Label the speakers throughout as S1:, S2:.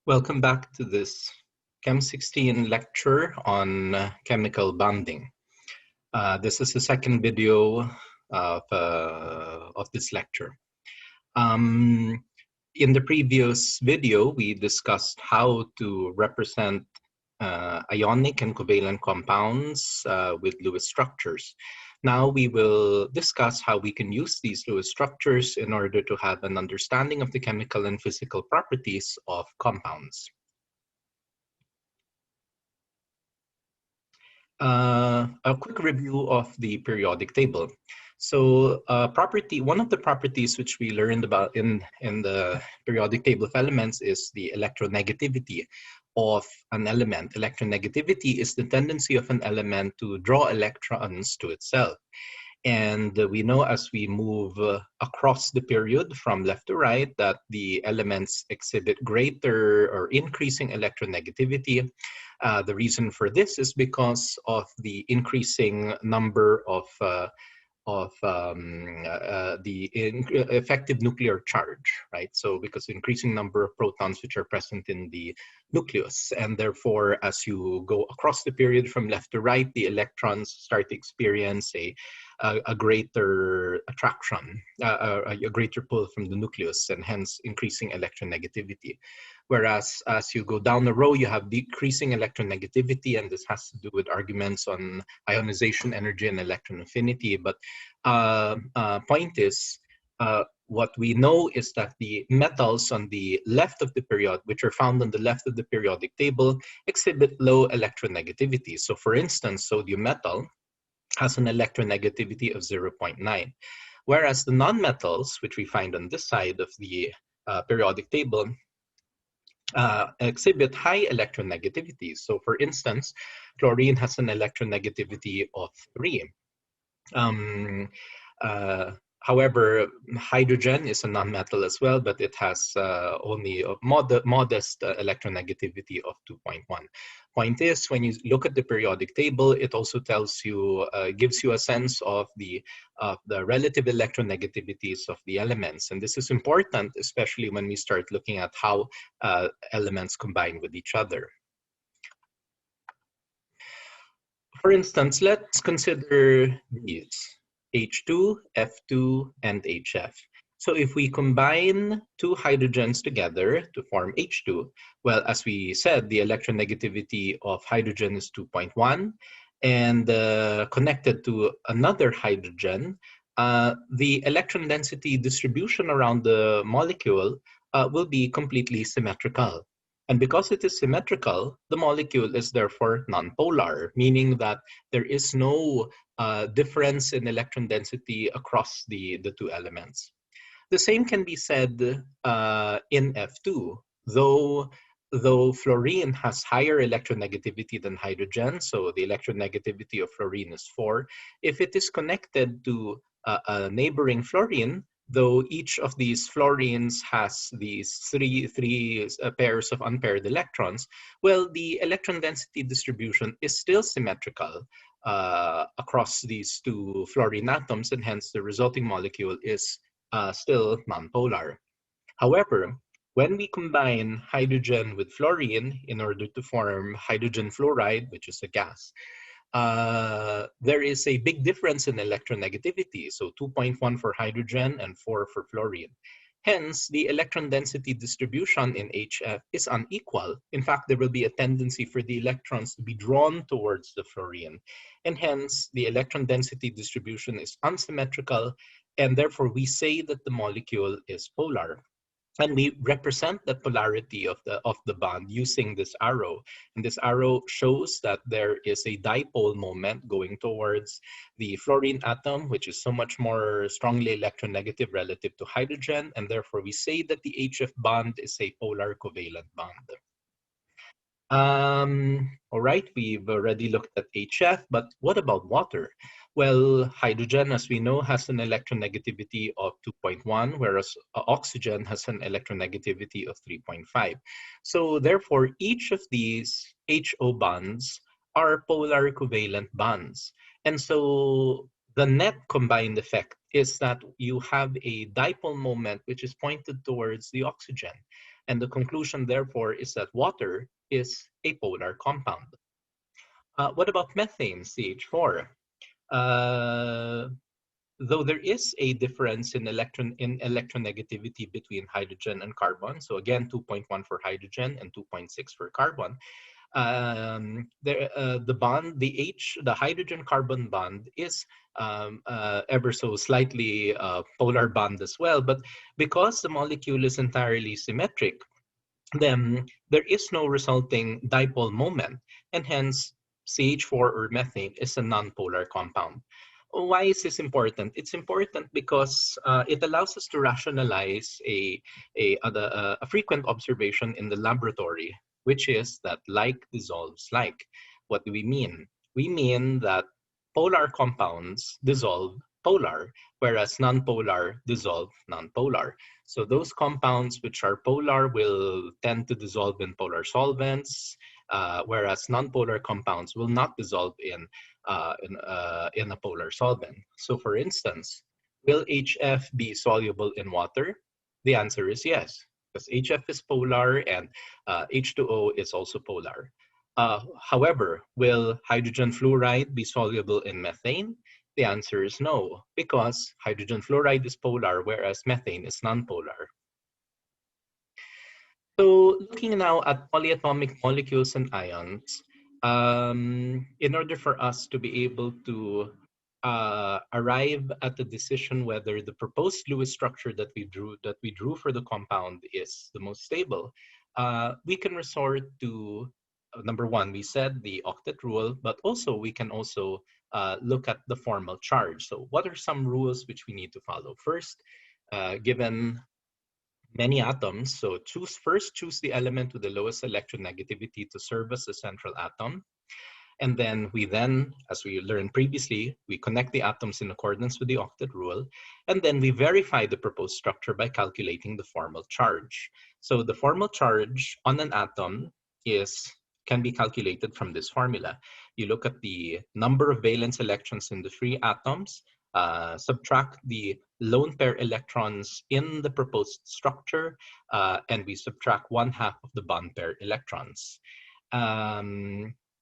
S1: Welcome back to this Chem 16 lecture on chemical bonding. This is the second video of this lecture. In the previous video, we discussed how to represent ionic and covalent compounds with Lewis structures. Now we will discuss how we can use these Lewis structures in order to have an understanding of the chemical and physical properties of compounds. A quick review of the periodic table. So one of the properties which we learned about in the periodic table of elements is the electronegativity of an element. Electronegativity is the tendency of an element to draw electrons to itself. And we know as we move across the period from left to right that the elements exhibit greater or increasing electronegativity. The reason for this is because of the increasing number of effective nuclear charge, right? So because increasing number of protons which are present in the nucleus, and therefore as you go across the period from left to right, the electrons start to experience a greater attraction, a greater pull from the nucleus, and hence increasing electronegativity. Whereas as you go down the row, you have decreasing electronegativity, and this has to do with arguments on ionization energy and electron affinity. But point is, what we know is that the metals on the left of the period, which are found on the left of the periodic table, exhibit low electronegativity. So for instance, sodium metal has an electronegativity of 0.9, whereas the nonmetals, which we find on this side of the periodic table, exhibit high electronegativity. So for instance, chlorine has an electronegativity of 3. However, hydrogen is a nonmetal as well, but it has only a modest electronegativity of 2.1. Point is, when you look at the periodic table, it also tells you, gives you a sense of the relative electronegativities of the elements. And this is important, especially when we start looking at how elements combine with each other. For instance, let's consider these: H2, F2, and HF. So if we combine two hydrogens together to form H2, well, as we said, the electronegativity of hydrogen is 2.1, and connected to another hydrogen, the electron density distribution around the molecule will be completely symmetrical. And because it is symmetrical, the molecule is therefore nonpolar, meaning that there is no difference in electron density across the two elements. The same can be said in F2, though fluorine has higher electronegativity than hydrogen, so the electronegativity of fluorine is 4. If it is connected to a neighboring fluorine, though each of these fluorines has these three pairs of unpaired electrons, well, the electron density distribution is still symmetrical across these two fluorine atoms, and hence the resulting molecule is still nonpolar. However, when we combine hydrogen with fluorine in order to form hydrogen fluoride, which is a gas, there is a big difference in electronegativity. So 2.1 for hydrogen and 4 for fluorine. Hence, the electron density distribution in HF is unequal. In fact, there will be a tendency for the electrons to be drawn towards the fluorine. And hence, the electron density distribution is unsymmetrical, and therefore we say that the molecule is polar. And we represent the polarity of the bond using this arrow. And this arrow shows that there is a dipole moment going towards the fluorine atom, which is so much more strongly electronegative relative to hydrogen. And therefore, we say that the HF bond is a polar covalent bond. All right, we've already looked at HF, but what about water? Well, hydrogen, as we know, has an electronegativity of 2.1, whereas oxygen has an electronegativity of 3.5. So therefore, each of these HO bonds are polar covalent bonds. And so the net combined effect is that you have a dipole moment which is pointed towards the oxygen. And the conclusion, therefore, is that water is a polar compound. What about methane, CH4? Uh, though there is a difference in electronegativity between hydrogen and carbon, so again 2.1 for hydrogen and 2.6 for carbon, the hydrogen carbon bond is ever so slightly polar bond as well, but because the molecule is entirely symmetric, then there is no resulting dipole moment, and hence CH4 or methane is a nonpolar compound. Why is this important? It's important because it allows us to rationalize a frequent observation in the laboratory, which is that like dissolves like. What do we mean? We mean that polar compounds dissolve polar, whereas nonpolar dissolve nonpolar. So those compounds which are polar will tend to dissolve in polar solvents, whereas nonpolar compounds will not dissolve in a polar solvent. So for instance, will HF be soluble in water? The answer is yes, because HF is polar and H2O is also polar. However, will hydrogen fluoride be soluble in methane? The answer is no, because hydrogen fluoride is polar, whereas methane is nonpolar. So looking now at polyatomic molecules and ions, in order for us to be able to arrive at the decision whether the proposed Lewis structure that we drew for the compound is the most stable, we can resort to number one. We said the octet rule, but also we can also look at the formal charge. So, what are some rules which we need to follow? First, given many atoms, so first choose the element with the lowest electronegativity to serve as the central atom. And then, as we learned previously, we connect the atoms in accordance with the octet rule. And then we verify the proposed structure by calculating the formal charge. So the formal charge on an atom can be calculated from this formula. You look at the number of valence electrons in the free atoms, subtract the lone pair electrons in the proposed structure, and we subtract 1/2 of the bond pair electrons.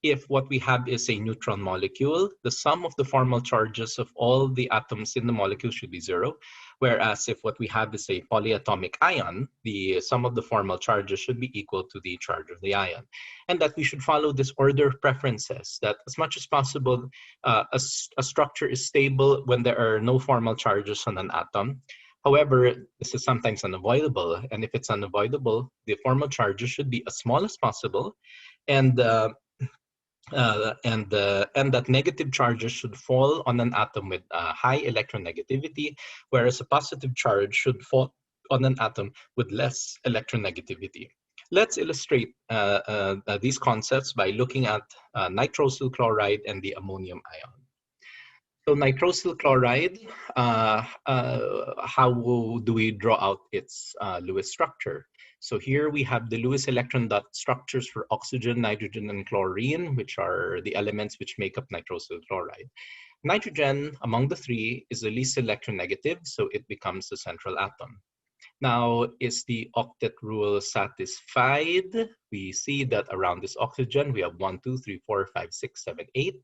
S1: If what we have is a neutron molecule, the sum of the formal charges of all the atoms in the molecule should be 0. Whereas if what we have is a polyatomic ion, the sum of the formal charges should be equal to the charge of the ion. And that we should follow this order of preferences, that as much as possible, a structure is stable when there are no formal charges on an atom. However, this is sometimes unavoidable. And if it's unavoidable, the formal charges should be as small as possible. And that negative charges should fall on an atom with high electronegativity, whereas a positive charge should fall on an atom with less electronegativity. Let's illustrate these concepts by looking at nitrosyl chloride and the ammonium ion. So nitrosyl chloride, how do we draw out its Lewis structure? So here we have the Lewis electron dot structures for oxygen, nitrogen, and chlorine, which are the elements which make up nitrosyl chloride. Nitrogen, among the three, is the least electronegative, so it becomes the central atom. Now, is the octet rule satisfied? We see that around this oxygen, we have 1, 2, 3, 4, 5, 6, 7, 8.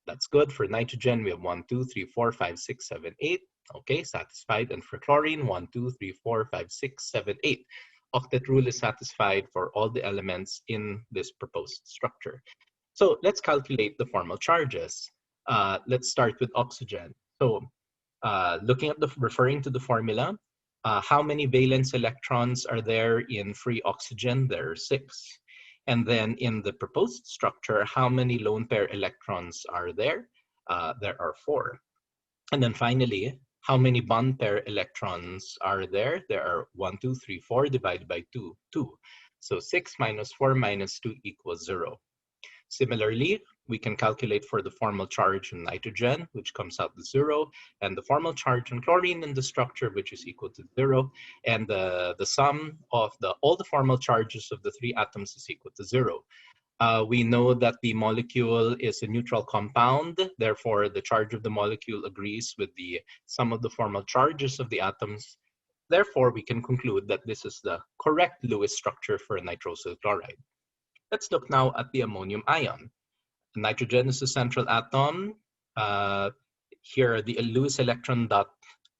S1: That's good. For nitrogen, we have 1, 2, 3, 4, 5, 6, 7, 8. Okay, satisfied. And for chlorine, 1, 2, 3, 4, 5, 6, 7, 8. Octet rule is satisfied for all the elements in this proposed structure. So let's calculate the formal charges. Let's start with oxygen. So referring to the formula, how many valence electrons are there in free oxygen? There are 6. And then in the proposed structure, how many lone pair electrons are there? There are 4. And then finally, how many bond pair electrons are there? There are 1, 2, 3, 4 divided by 2, 2. So 6 minus 4 minus 2 equals 0. Similarly, we can calculate for the formal charge in nitrogen, which comes out to 0, and the formal charge in chlorine in the structure, which is equal to 0, and the sum of all the formal charges of the 3 atoms is equal to 0. We know that the molecule is a neutral compound, therefore the charge of the molecule agrees with the sum of the formal charges of the atoms Therefore, we can conclude that this is the correct Lewis structure for nitrosyl chloride. Let's look now at the ammonium ion. Nitrogen is the central atom. Here are the Lewis electron dot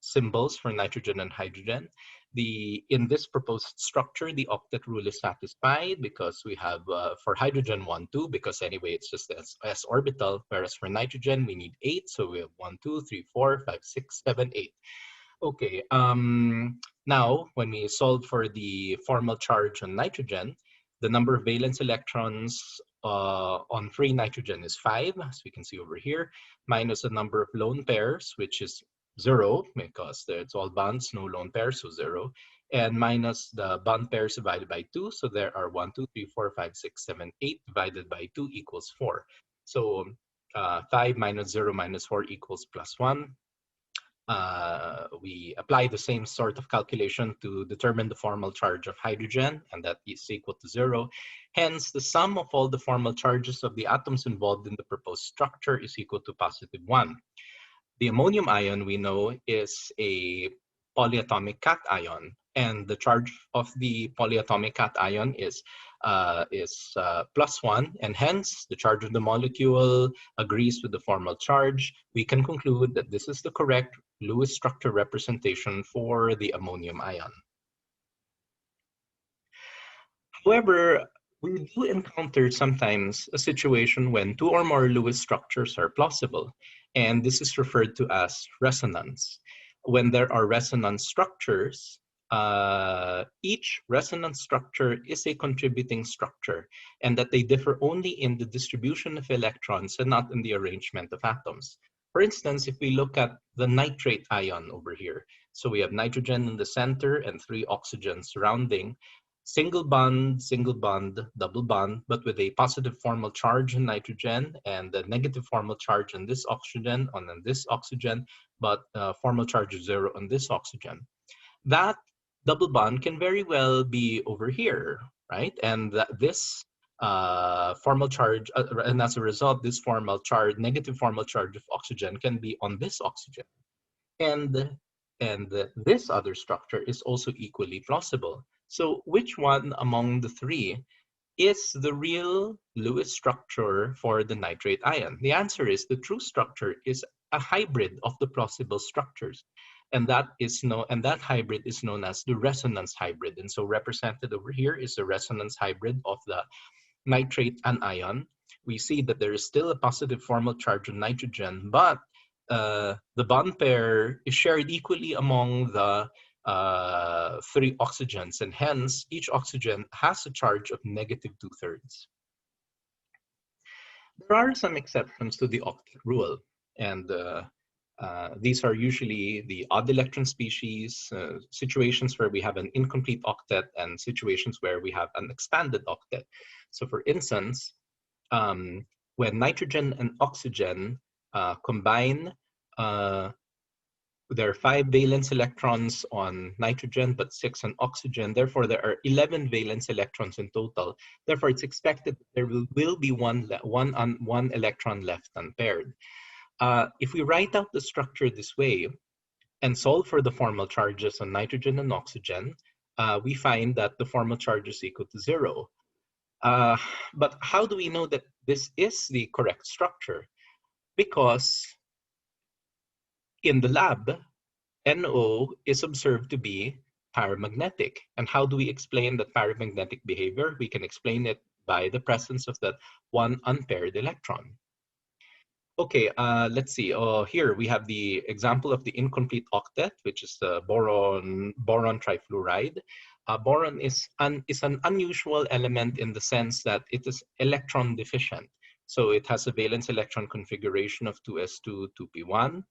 S1: symbols for nitrogen and hydrogen. In this proposed structure, the octet rule is satisfied because we have for hydrogen 1, 2, because anyway it's just s orbital, whereas for nitrogen we need 8, so we have 1, 2, 3, 4, 5, 6, 7, 8. Okay, now when we solve for the formal charge on nitrogen, the number of valence electrons on free nitrogen is 5, as we can see over here, minus the number of lone pairs, which is 0, because it's all bonds, no lone pairs, so 0, and minus the bond pairs divided by 2, so there are 1, 2, 3, 4, 5, 6, 7, 8 divided by 2 equals 4. So 5 minus 0 minus 4 equals plus 1. We apply the same sort of calculation to determine the formal charge of hydrogen, and that is equal to 0. Hence, the sum of all the formal charges of the atoms involved in the proposed structure is equal to positive 1. The ammonium ion, we know, is a polyatomic cation, and the charge of the polyatomic cation is plus 1, and hence the charge of the molecule agrees with the formal charge. We can conclude that this is the correct Lewis structure representation for the ammonium ion. However, we do encounter sometimes a situation when 2 or more Lewis structures are plausible, and this is referred to as resonance. When there are resonance structures, each resonance structure is a contributing structure, and that they differ only in the distribution of electrons and not in the arrangement of atoms. For instance, if we look at the nitrate ion over here, so we have nitrogen in the center and 3 oxygens surrounding, single bond, double bond, but with a positive formal charge in nitrogen and a negative formal charge on this oxygen, but formal charge of 0 on this oxygen. That double bond can very well be over here, right? And this formal charge, and as a result, this formal charge, negative formal charge of oxygen can be on this oxygen. And this other structure is also equally plausible. So which one among the 3 is the real Lewis structure for the nitrate ion? The answer is the true structure is a hybrid of the plausible structures. And that hybrid is known as the resonance hybrid. And so represented over here is the resonance hybrid of the nitrate and ion. We see that there is still a positive formal charge on nitrogen, but the bond pair is shared equally among the 3 oxygens, and hence each oxygen has a charge of negative 2/3. There are some exceptions to the octet rule, and these are usually the odd electron species, situations where we have an incomplete octet, and situations where we have an expanded octet. So for instance, when nitrogen and oxygen combine, there are 5 valence electrons on nitrogen, but 6 on oxygen. Therefore, there are 11 valence electrons in total. Therefore, it's expected that there will be one electron left unpaired. If we write out the structure this way and solve for the formal charges on nitrogen and oxygen, we find that the formal charge is equal to 0. But how do we know that this is the correct structure? Because in the lab, NO is observed to be paramagnetic. And how do we explain that paramagnetic behavior? We can explain it by the presence of that one unpaired electron. Okay, let's see. Here we have the example of the incomplete octet, which is the boron trifluoride. Boron is an unusual element in the sense that it is electron deficient. So it has a valence electron configuration of 2s2, 2p1.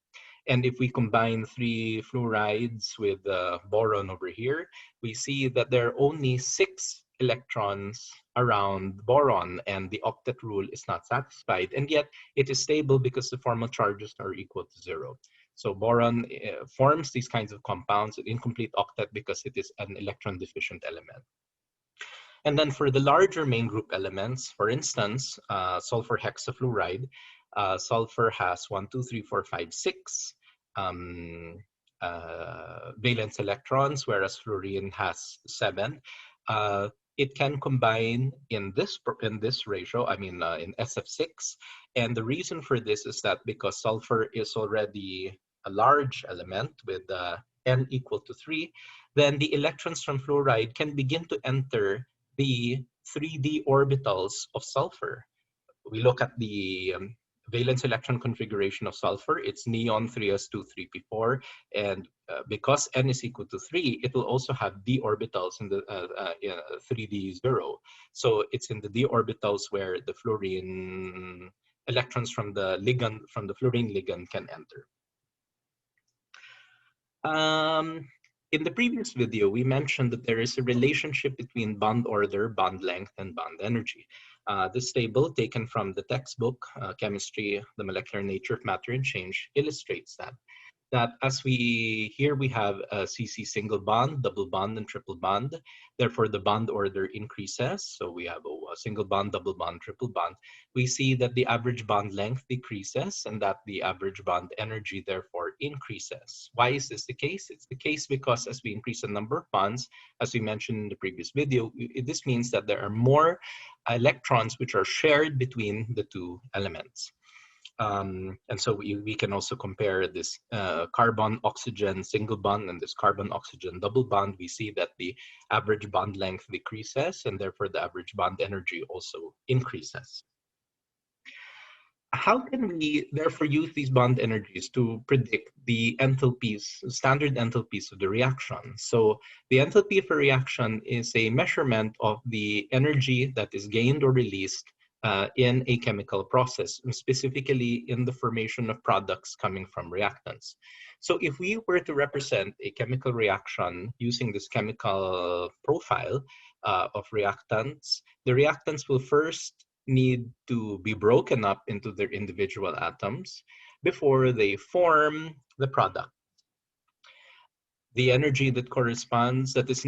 S1: And if we combine 3 fluorides with boron over here, we see that there are only 6 electrons around boron, and the octet rule is not satisfied. And yet it is stable because the formal charges are equal to 0. So boron forms these kinds of compounds, an incomplete octet, because it is an electron deficient element. And then for the larger main group elements, for instance, sulfur hexafluoride, sulfur has 1, 2, 3, 4, 5, 6 valence electrons, whereas fluorine has 7. It can combine in this ratio, I mean in SF6. And the reason for this is that because sulfur is already a large element with N equal to 3, then the electrons from fluoride can begin to enter the 3D orbitals of sulfur. We look at the valence electron configuration of sulfur. It's neon 3s2 3p4, and because N is equal to 3, it will also have d orbitals in the 3d0. So it's in the d orbitals where the fluorine electrons from the ligand, from the fluorine ligand, can enter. In the previous video, we mentioned that there is a relationship between bond order, bond length, and bond energy. This table, taken from the textbook, Chemistry, the Molecular Nature of Matter and Change, illustrates that as here we have a CC single bond, double bond, and triple bond. Therefore, the bond order increases. So we have a single bond, double bond, triple bond. We see that the average bond length decreases and that the average bond energy therefore increases. Why is this the case? It's the case because as we increase the number of bonds, as we mentioned in the previous video, this means that there are more electrons which are shared between the two elements. And so we can also compare this carbon-oxygen single bond and this carbon-oxygen double bond. We see that the average bond length decreases and therefore the average bond energy also increases. How can we therefore use these bond energies to predict the enthalpies, standard enthalpies of the reaction? So the enthalpy of a reaction is a measurement of the energy that is gained or released in a chemical process, and specifically in the formation of products coming from reactants. So if we were to represent a chemical reaction using this chemical profile of reactants, the reactants will first need to be broken up into their individual atoms before they form the product. The energy that corresponds, that is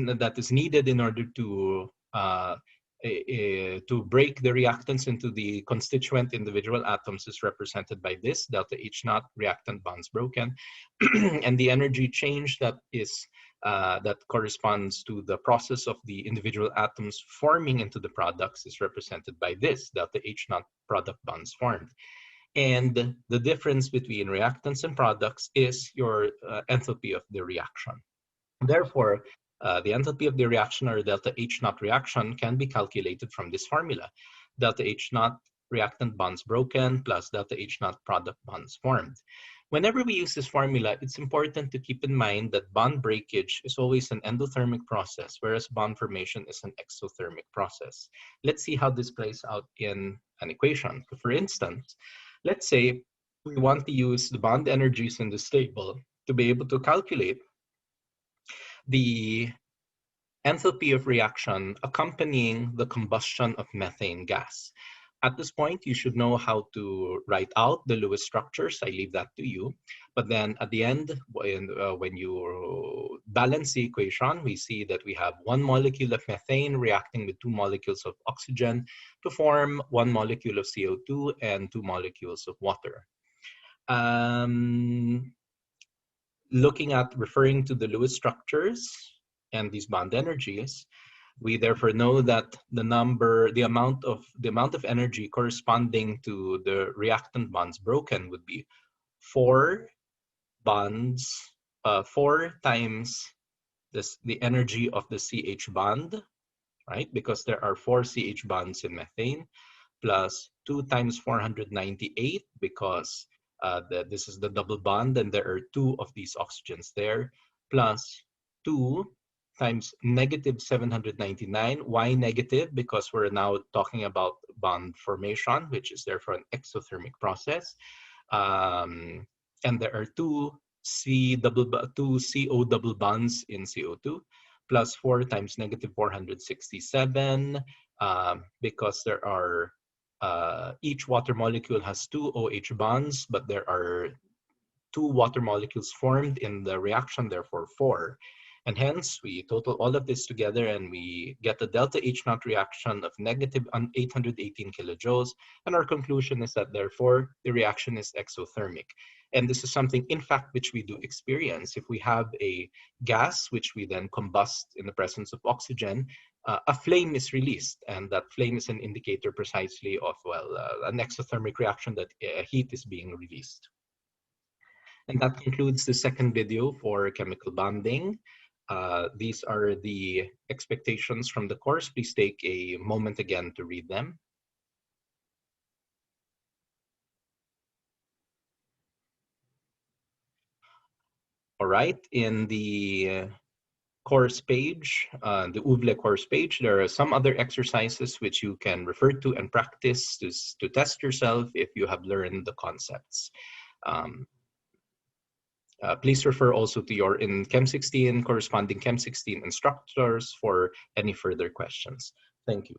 S1: needed in order to break the reactants into the constituent individual atoms is represented by this delta H naught, reactant bonds broken, and the energy change that corresponds to the process of the individual atoms forming into the products is represented by this delta H naught, product bonds formed. And the difference between reactants and products is your enthalpy of the reaction. Therefore, the enthalpy of the reaction, or delta H naught reaction, can be calculated from this formula. Delta H naught reactant bonds broken plus delta H naught product bonds formed. Whenever we use this formula, it's important to keep in mind that bond breakage is always an endothermic process, whereas bond formation is an exothermic process. Let's see how this plays out in an equation. For instance, let's say we want to use the bond energies in this table to be able to calculate the enthalpy of reaction accompanying the combustion of methane gas. At this point, you should know how to write out the Lewis structures. I leave that to you. But then at the end, when you balance the equation, we see that we have one molecule of methane reacting with two molecules of oxygen to form one molecule of CO2 and two molecules of water. Referring to the Lewis structures and these bond energies, we therefore know that the amount of energy corresponding to the reactant bonds broken would be 4 times the energy of the CH bond, right? Because there are 4 CH bonds in methane, plus 2 times 498 because this is the double bond and there are 2 of these oxygens there, plus 2 times negative 799. Why negative? Because we're now talking about bond formation, which is therefore an exothermic process. And there are 2 CO double bonds in CO2, plus 4 times negative 467, because there are each water molecule has 2 OH bonds, but there are 2 water molecules formed in the reaction, therefore 4. And hence, we total all of this together and we get a delta H naught reaction of negative 818 kilojoules. And our conclusion is that therefore, the reaction is exothermic. And this is something, in fact, which we do experience. If we have a gas, which we then combust in the presence of oxygen, a flame is released. And that flame is an indicator precisely of, well, an exothermic reaction that heat is being released. And that concludes the second video for chemical bonding. These are the expectations from the course. Please take a moment again to read them. All right, in the course page, the UVLE course page, there are some other exercises which you can refer to and practice to test yourself if you have learned the concepts. Please refer also to your in Chem 16 corresponding Chem 16 instructors for any further questions. Thank you.